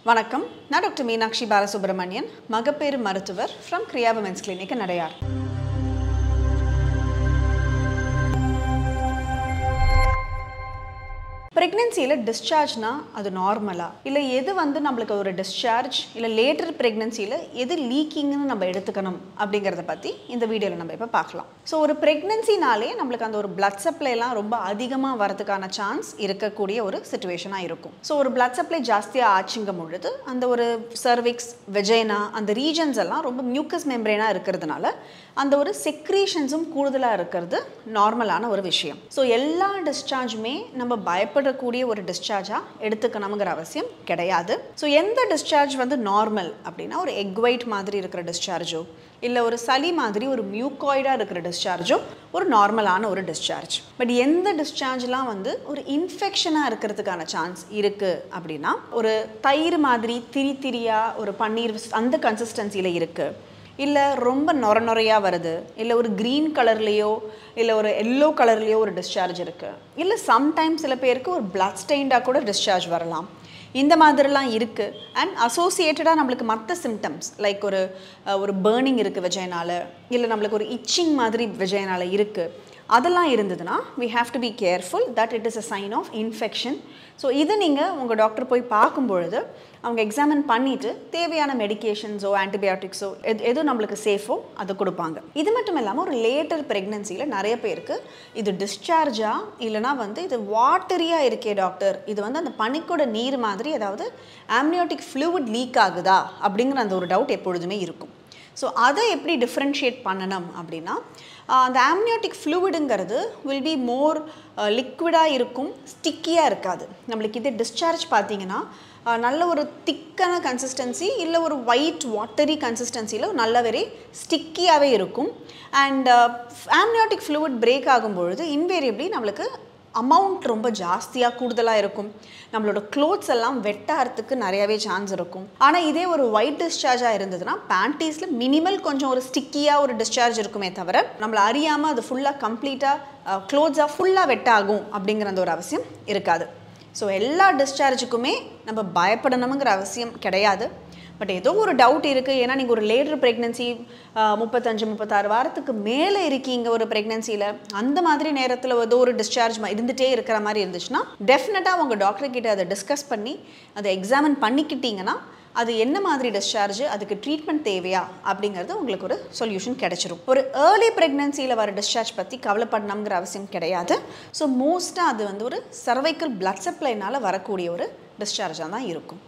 வணக்கம். நான் டாக்டர் மீனாட்சி பாலசுப்ரமணியன், மகப்பேறு மருத்துவர் from Kriya Women's Clinic நடையார். பிரெக்னன்சியில் டிஸ்சார்ஜ்னா அது நார்மலா இல்லை எது நம்மளுக்கு ஒரு டிஸ்சார்ஜ் இல்லை லேட்டர் பிரெக்னன்சியில் எது லீக்கிங்னு நம்ம எடுத்துக்கணும் அப்படிங்கிறத பற்றி இந்த வீடியோவில் நம்ம இப்போ பார்க்கலாம். ஸோ ஒரு பிரெக்னன்சினாலே நம்மளுக்கு அந்த ஒரு பிளட் சப்ளைலாம் ரொம்ப அதிகமாக வரதுக்கான சான்ஸ் இருக்கக்கூடிய ஒரு சிச்சுவேஷனாக இருக்கும். ஸோ ஒரு பிளட் சப்ளை ஜாஸ்தியாக ஆச்சுங்கும் பொழுது அந்த ஒரு சர்விக்ஸ் வெஜைனா அந்த ரீஜன்ஸ் எல்லாம் ரொம்ப மியூக்கஸ் மெம்பரேனாக இருக்கிறதுனால அந்த ஒரு செக்ரீஷன்ஸும் கூடுதலாக இருக்கிறது நார்மலான ஒரு விஷயம். ஸோ எல்லா டிஸ்சார்ஜுமே நம்ம பயப்படக்கூடிய ஒரு டிஸ்சார்ஜாக எடுத்துக்கணுங்கிற அவசியம் கிடையாது. ஸோ எந்த டிஸ்சார்ஜ் நார்மல் அப்படின்னா ஒரு எக் ஒயிட் மாதிரி இருக்கிற டிஸ்சார்ஜோ இல்லை ஒரு சளி மாதிரி ஒரு மியூகாய்டாக இருக்கிற டிஸ்சார்ஜோ ஒரு நார்மலான ஒரு டிஸ்சார்ஜ். பட் எந்த டிஸ்சார்ஜ்லாம் ஒரு இன்ஃபெக்ஷனாக இருக்கிறதுக்கான சான்ஸ் இருக்குது அப்படின்னா ஒரு தயிர் மாதிரி திரியாக ஒரு பன்னீர் அந்த கன்சிஸ்டன்சியில் இருக்குது, இல்லை ரொம்ப நொரையாக வருது, இல்லை ஒரு க்ரீன் கலர்லேயோ இல்லை ஒரு எல்லோ கலர்லேயோ ஒரு டிஸ்சார்ஜ் இருக்குது, இல்லை சம்டைம்ஸ் சில பேருக்கு ஒரு பிளட் ஸ்டெயின்டாக கூட டிஸ்சார்ஜ் வரலாம். இந்த மாதிரிலாம் இருக்குது. அண்ட் அசோசியேட்டடாக நம்மளுக்கு மற்ற சிம்டம்ஸ் லைக் ஒரு பேர்னிங் இருக்குது வெஜைனால, இல்லை நம்மளுக்கு ஒரு இச்சிங் மாதிரி வெஜைனால இருக்குது, அதெல்லாம் இருந்ததுன்னா we have to be careful that it is a sign of infection. So இது நீங்கள் உங்கள் டாக்டர் போய் பார்க்கும்பொழுது அவங்க எக்ஸாமின் பண்ணிவிட்டு தேவையான மெடிக்கேஷன்ஸோ ஆன்டிபயோட்டிக்ஸோ எது நம்மளுக்கு சேஃபோ அதை கொடுப்பாங்க. இது மட்டும் இல்லாமல் ஒரு லேட்டர் ப்ரெக்னன்சியில் நிறைய பேருக்கு இது டிஸ்சார்ஜா இல்லைனா இது வாட்டரியாக இருக்கே டாக்டர், இது அந்த பனிக்கூட நீர் மாதிரி ஏதாவது ஆம்னியோட்டிக் ஃப்ளூயிட் லீக் ஆகுதா அப்படிங்கிற அந்த ஒரு டவுட் எப்பொழுதுமே இருக்கும். ஸோ அதை எப்படி டிஃப்ரென்ஷியேட் பண்ணணும் அப்படின்னா அந்த ஆம்னியோட்டிக் ஃப்ளூயிடுங்கிறது வில் பி மோர் லிக்விடாக இருக்கும், ஸ்டிக்கியாக இருக்காது. நம்மளுக்கு இது டிஸ்சார்ஜ் பார்த்திங்கன்னா நல்ல ஒரு திக்கான கன்சிஸ்டன்சி இல்லை ஒரு ஒயிட் வாட்டரி கன்சிஸ்டன்சியில் நல்ல வெரி ஸ்டிக்கியாகவே இருக்கும். அண்ட் ஆம்னியோட்டிக் ஃப்ளூயிட் பிரேக் ஆகும்பொழுது இன்வேரியபிளி நம்மளுக்கு அமௌண்ட் ரொம்ப ஜாஸ்தியாக கூடுதலாக இருக்கும், நம்மளோட க்ளோத்ஸ் எல்லாம் வெட்டாகிறதுக்கு நிறையாவே சான்ஸ் இருக்கும். ஆனால் இதே ஒரு ஒயிட் டிஸ்சார்ஜாக இருந்ததுன்னா பேண்டீஸில் மினிமல் கொஞ்சம் ஒரு ஸ்டிக்கியாக ஒரு டிஸ்சார்ஜ் இருக்குமே தவிர நம்மளை அறியாமல் அது ஃபுல்லாக கம்ப்ளீட்டாக க்ளோத்ஸாக ஃபுல்லாக வெட்டாகும் அப்படிங்கிற அந்த ஒரு அவசியம் இருக்காது. ஸோ எல்லா டிஸ்சார்ஜுக்குமே நம்ம பயப்படணுங்கிற அவசியம் கிடையாது. பட் ஏதோ ஒரு டவுட் இருக்குது, ஏன்னா நீங்கள் ஒரு லேட்டர் ப்ரெக்னன்சி 35-36 வாரத்துக்கு மேலே இருக்கீங்க ஒரு ப்ரெக்னன்சியில், அந்த மாதிரி நேரத்தில் ஏதோ ஒரு டிஸ்சார்ஜ் இருந்துகிட்டே இருக்கிற மாதிரி இருந்துச்சுன்னா டெஃபினட்டாக உங்கள் டாக்டர்கிட்ட அதை டிஸ்கஸ் பண்ணி அதை எக்ஸாமின் பண்ணிக்கிட்டிங்கன்னா அது என்ன மாதிரி டிஸ்சார்ஜ், அதுக்கு ட்ரீட்மெண்ட் தேவையா அப்படிங்கிறது உங்களுக்கு ஒரு சொல்யூஷன் கிடைச்சிரும். ஒரு ஏர்லி ப்ரெக்னன்சியில் வர டிஸ்சார்ஜ் பற்றி கவலைப்படணுங்கிற அவசியம் கிடையாது. ஸோ மோஸ்ட்டாக அது ஒரு சர்வைக்கல் பிளட் சப்ளைனால் வரக்கூடிய ஒரு டிஸ்சார்ஜாக தான் இருக்கும்.